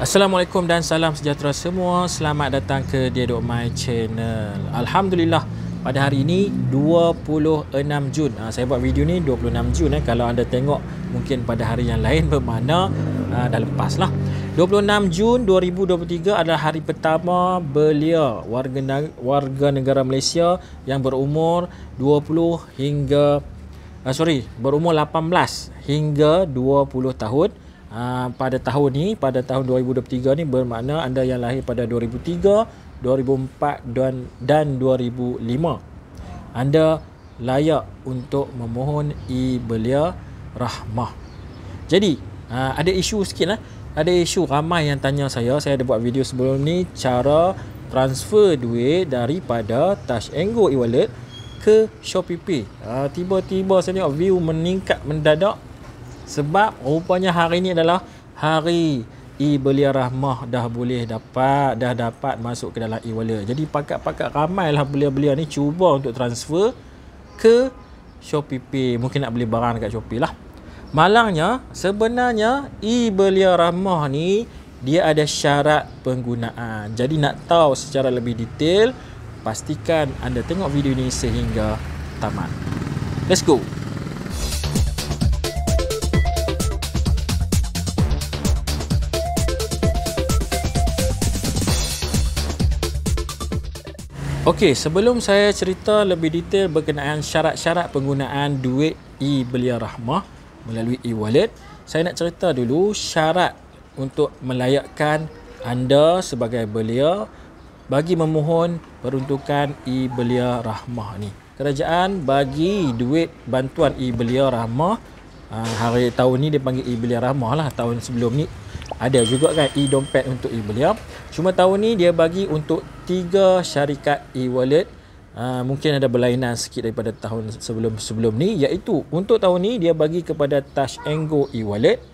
Assalamualaikum dan salam sejahtera semua. Selamat datang ke Diadok My Channel. Alhamdulillah, pada hari ini 26 Jun. Saya buat video ni 26 Jun. Kalau anda tengok mungkin pada hari yang lain bermakna dah lepas lah. 26 Jun 2023 adalah hari pertama belia warga negara Malaysia yang berumur 20 hingga berumur 18 hingga 20 tahun. Pada tahun ni, pada tahun 2023 ni bermakna anda yang lahir pada 2003, 2004 dan 2005. Anda layak untuk memohon belia rahmah. Jadi, ada isu sikit lah. Ada isu ramai yang tanya saya ada buat video sebelum ni cara transfer duit daripada Touch 'n Go e-wallet ke Shopee. Tiba-tiba saya tengok view meningkat mendadak. Sebab rupanya hari ni adalah hari belia rahmah dah dapat masuk ke dalam e-wallet. Jadi pakat-pakat ramailah belia-belia ni cuba untuk transfer ke Shopee. Mungkin nak beli barang dekat Shopee lah. Malangnya sebenarnya belia rahmah ni dia ada syarat penggunaan. Jadi nak tahu secara lebih detail, pastikan anda tengok video ni sehingga tamat. Let's go. Okey, sebelum saya cerita lebih detail berkenaan syarat-syarat penggunaan duit belia rahmah melalui e-wallet, saya nak cerita dulu syarat untuk melayakkan anda sebagai belia bagi memohon peruntukan belia rahmah ni. Kerajaan bagi duit bantuan belia rahmah, hari tahun ni dia panggil belia rahmah lah. Tahun sebelum ni ada juga kan dompet untuk belia. Cuma tahun ni dia bagi untuk 3 syarikat e-wallet. Mungkin ada berlainan sikit daripada tahun sebelum ni, iaitu untuk tahun ni dia bagi kepada Touch 'n Go e-wallet,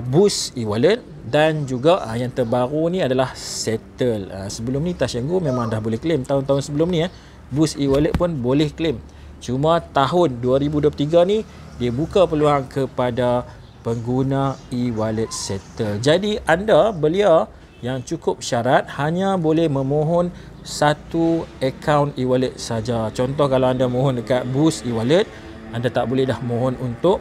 Boost e-wallet dan juga yang terbaru ni adalah Settle. Sebelum ni Touch 'n Go memang dah boleh claim. Tahun-tahun sebelum ni Boost e-wallet pun boleh claim. Cuma tahun 2023 ni dia buka peluang kepada pengguna e-wallet Settle. Jadi anda belia yang cukup syarat hanya boleh memohon satu akaun e-wallet saja. Contoh kalau anda mohon dekat Boost e-wallet, anda tak boleh dah mohon untuk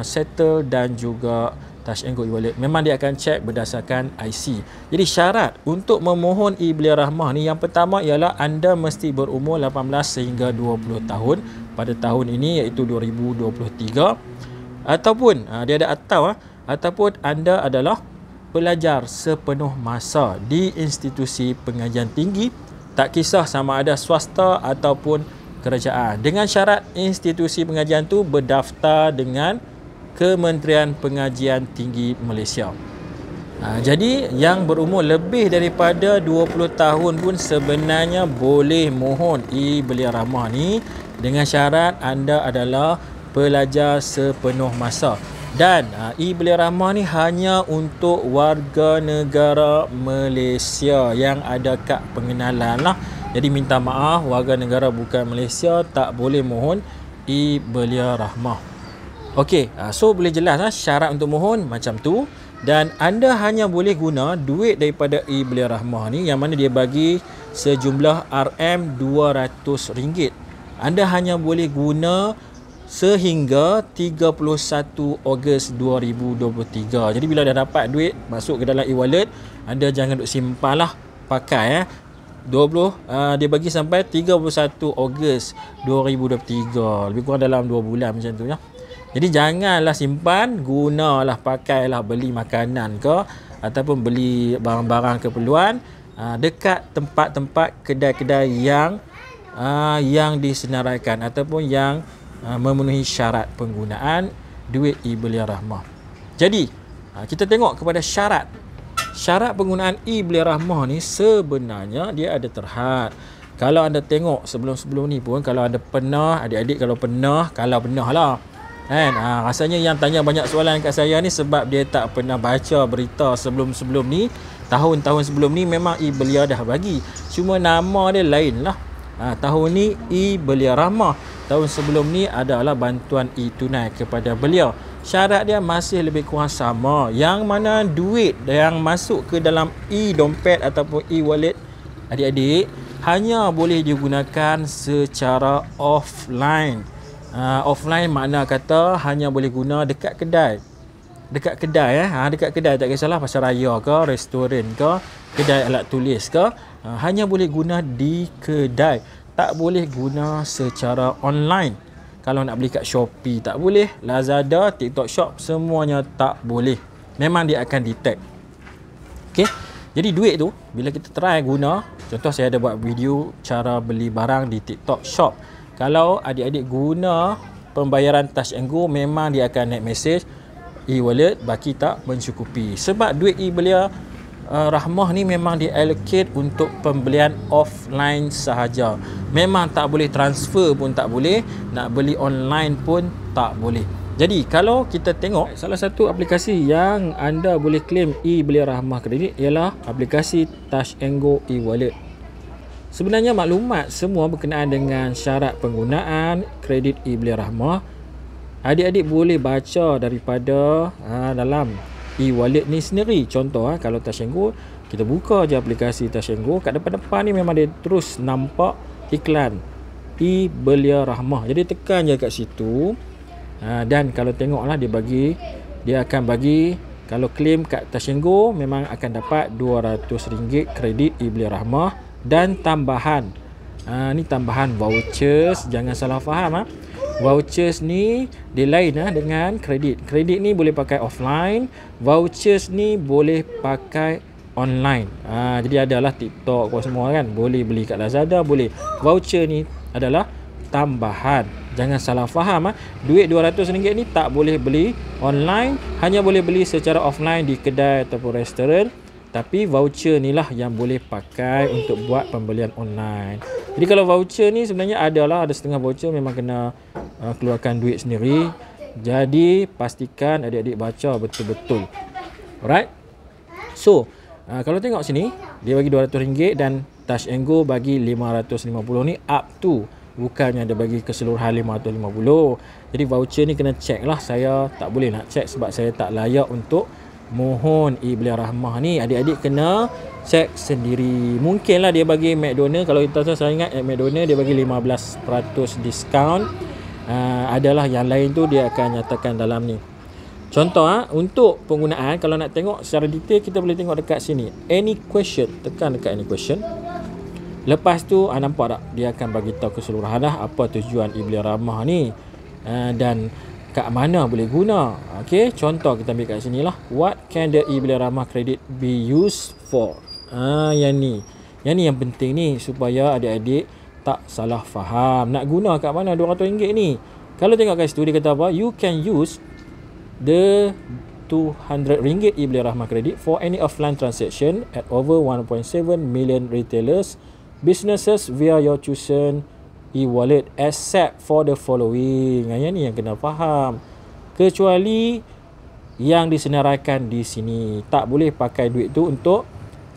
Settle dan juga Touch 'n Go e-wallet. Memang dia akan check berdasarkan IC. Jadi syarat untuk memohon belia rahmah ni, yang pertama ialah anda mesti berumur 18 sehingga 20 tahun pada tahun ini, iaitu 2023. Ataupun dia ada ataupun anda adalah pelajar sepenuh masa di institusi pengajian tinggi, tak kisah sama ada swasta ataupun kerajaan, dengan syarat institusi pengajian tu berdaftar dengan Kementerian Pengajian Tinggi Malaysia. Jadi yang berumur lebih daripada 20 tahun pun sebenarnya boleh mohon belia rahmah ni, dengan syarat anda adalah pelajar sepenuh masa. Dan belia rahmah ni hanya untuk warga negara Malaysia yang ada kad pengenalan lah. Jadi minta maaf, warga negara bukan Malaysia tak boleh mohon belia rahmah. Okey, so boleh jelas syarat untuk mohon macam tu. Dan anda hanya boleh guna duit daripada belia rahmah ni, yang mana dia bagi sejumlah RM200. Anda hanya boleh guna sehingga 31 Ogos 2023. Jadi bila dah dapat duit masuk ke dalam e-wallet, anda jangan duk simpan lah, pakai dia bagi sampai 31 Ogos 2023, lebih kurang dalam 2 bulan macam tu ya. Jadi janganlah simpan, gunalah, pakailah, beli makanan ke ataupun beli barang-barang keperluan dekat tempat-tempat kedai-kedai yang disenaraikan ataupun yang memenuhi syarat penggunaan duit belia rahmah. Jadi kita tengok kepada syarat penggunaan belia rahmah ni. Sebenarnya dia ada terhad. Kalau anda tengok sebelum-sebelum ni pun, kalau anda pernah, adik-adik kalau pernah lah kan, rasanya yang tanya banyak soalan kat saya ni sebab dia tak pernah baca berita sebelum-sebelum ni. Tahun-tahun sebelum ni memang belia dah bagi, cuma nama dia lain lah. Tahun ni belia rahmah. Tahun sebelum ni adalah bantuan tunai kepada belia. syarat dia masih lebih kurang sama. Yang mana duit yang masuk ke dalam e-dompet ataupun e-wallet adik-adik hanya boleh digunakan secara offline. Offline makna kata hanya boleh guna dekat kedai. Dekat kedai dekat kedai, tak kisahlah pasar raya ke, restoran ke, kedai alat tulis ke, hanya boleh guna di kedai. Tak boleh guna secara online. Kalau nak beli kat Shopee tak boleh, Lazada, TikTok Shop semuanya tak boleh. Memang dia akan detect. Okey. Jadi duit tu bila kita try guna, contoh saya ada buat video cara beli barang di TikTok Shop. Kalau adik-adik guna pembayaran Touch and Go, memang dia akan naik message e-wallet baki tak mencukupi. Sebab duit e-belia Rahmah ni memang diallocate untuk pembelian offline sahaja. Memang tak boleh transfer pun tak boleh, nak beli online pun tak boleh. Jadi kalau kita tengok salah satu aplikasi yang anda boleh claim e-belia Rahmah kredit ialah aplikasi Touch and Go e-wallet. Sebenarnya maklumat semua berkenaan dengan syarat penggunaan kredit e-belia Rahmah adik-adik boleh baca daripada dalam e-wallet ni sendiri. Contoh kalau Touch and Go, kita buka je aplikasi Touch and Go, kat depan-depan ni memang dia terus nampak iklan e-belia Rahmah. Jadi tekan je kat situ. Dan kalau tengoklah dia akan bagi, kalau claim kat Touch and Go memang akan dapat RM200 kredit e-belia Rahmah dan tambahan. Ni tambahan vouchers, jangan salah faham Vouchers ni dia lain dengan kredit. Kredit ni boleh pakai offline, vouchers ni boleh pakai online. Jadi adalah TikTok apa semua kan, boleh beli kat Lazada, boleh. Voucher ni adalah tambahan. Jangan salah faham duit RM200 ni tak boleh beli online, hanya boleh beli secara offline di kedai ataupun restoran. Tapi voucher ni lah yang boleh pakai untuk buat pembelian online. Jadi kalau voucher ni sebenarnya ada setengah voucher memang kena keluarkan duit sendiri. Jadi pastikan adik-adik baca betul-betul. Alright. So, kalau tengok sini, dia bagi RM200 dan Touch and Go bagi RM550 ni up to. Bukannya dia bagi keseluruhan RM550. Jadi voucher ni kena check lah. Saya tak boleh nak check sebab saya tak layak untuk mohon e-belia Rahmah ni. Adik-adik kena check sendiri. Mungkinlah dia bagi McDonald. Kalau kita saya ingat McDonald dia bagi 15% diskaun. Adalah yang lain tu dia akan nyatakan dalam ni. Contoh untuk penggunaan, kalau nak tengok secara detail kita boleh tengok dekat sini. Any question, tekan dekat any question. Lepas tu nampak tak dia akan bagi tahu keseluruhan apa tujuan e-belia Rahmah ni dan kat mana boleh guna. Okey, contoh kita ambil kat sini lah. What can the e-belia Rahmah credit be used for? Yang ni yang penting ni supaya adik-adik tak salah faham. Nak guna kat mana RM200 ni? Kalau tengok kat situ dia kata apa? You can use the RM200 e-belia Rahmah credit for any offline transaction at over 1.7 million retailers, businesses via your chosen e-wallet except for the following. Yang ni yang kena faham. Kecuali yang disenaraikan di sini. Tak boleh pakai duit tu untuk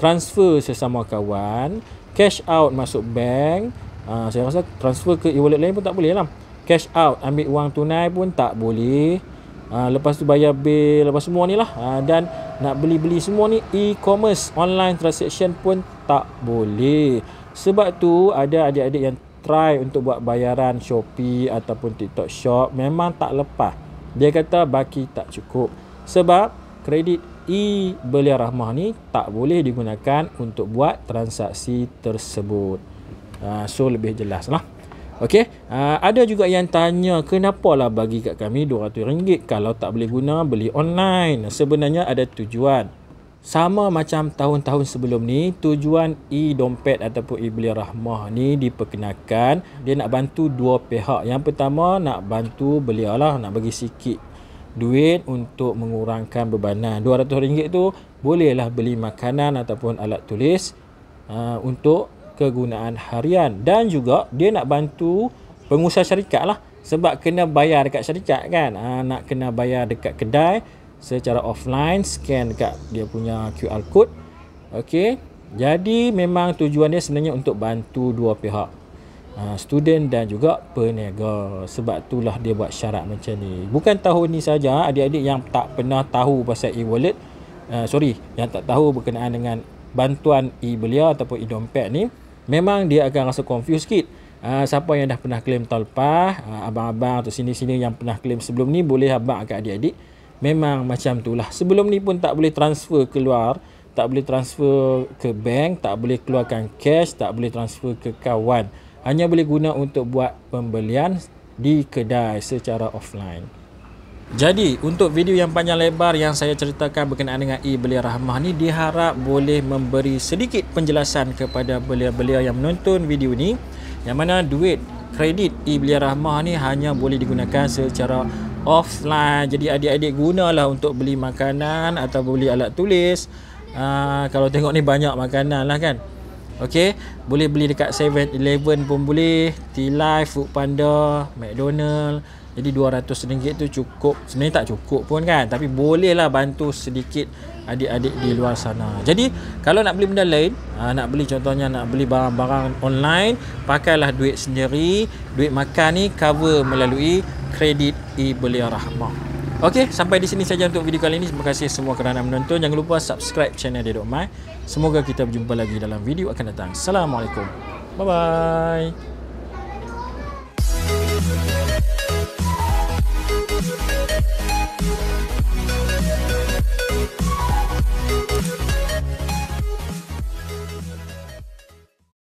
transfer sesama kawan, cash out masuk bank. Saya rasa transfer ke e-wallet lain pun tak boleh lah. Cash out, ambil wang tunai pun tak boleh. Lepas tu bayar bil, lepas semua ni lah. Dan nak beli-beli semua ni, e-commerce, online transaction pun tak boleh. Sebab tu ada adik-adik yang try untuk buat bayaran Shopee ataupun TikTok Shop, memang tak lepas. Dia kata baki tak cukup. Sebab kredit e-belia Rahmah ni tak boleh digunakan untuk buat transaksi tersebut. So lebih jelas lah. Okey, ada juga yang tanya kenapalah bagi kat kami RM200 kalau tak boleh guna beli online. Sebenarnya ada tujuan. Sama macam tahun-tahun sebelum ni, tujuan e-dompet ataupun e-belia Rahmah ni diperkenalkan dia nak bantu dua pihak. Yang pertama nak bantu belia lah, nak bagi sikit duit untuk mengurangkan bebanan. RM200 tu bolehlah beli makanan ataupun alat tulis untuk kegunaan harian. Dan juga dia nak bantu pengusaha syarikat lah, sebab kena bayar dekat syarikat kan. Nak kena bayar dekat kedai secara offline, scan dekat dia punya QR code. Okey, jadi memang tujuan dia sebenarnya untuk bantu dua pihak. student dan juga peniaga. Sebab itulah dia buat syarat macam ni. Bukan tahun ni saja, adik-adik yang tak pernah tahu pasal e-wallet, yang tak tahu berkenaan dengan bantuan e-belia ataupun e-dompet ni, memang dia akan rasa confused sikit. Siapa yang dah pernah claim tahun lepas, abang-abang atau sini-sini yang pernah claim sebelum ni, boleh abang agak adik-adik. Memang macam itulah. Sebelum ni pun tak boleh transfer keluar, tak boleh transfer ke bank, tak boleh keluarkan cash, tak boleh transfer ke kawan. Hanya boleh guna untuk buat pembelian di kedai secara offline. Jadi untuk video yang panjang lebar yang saya ceritakan berkenaan dengan e-Belia Rahmah ni, diharap boleh memberi sedikit penjelasan kepada belia-belia yang menonton video ni, yang mana duit kredit e-Belia Rahmah ni hanya boleh digunakan secara offline. Jadi adik-adik gunalah untuk beli makanan atau beli alat tulis. Kalau tengok ni banyak makanan lah kan. Okey, boleh beli dekat 7-Eleven pun boleh, T-Life, Foodpanda, McDonald. Jadi RM200 tu cukup. Sebenarnya tak cukup pun kan, tapi bolehlah bantu sedikit adik-adik di luar sana. Jadi kalau nak beli benda lain, nak beli contohnya nak beli barang-barang online, pakailah duit sendiri. Duit makan ni cover melalui kredit e-Belia Rahmah. Okey, sampai di sini saja untuk video kali ini. Terima kasih semua kerana menonton. Jangan lupa subscribe channel Dedok Mai. Semoga kita berjumpa lagi dalam video akan datang. Assalamualaikum. Bye bye.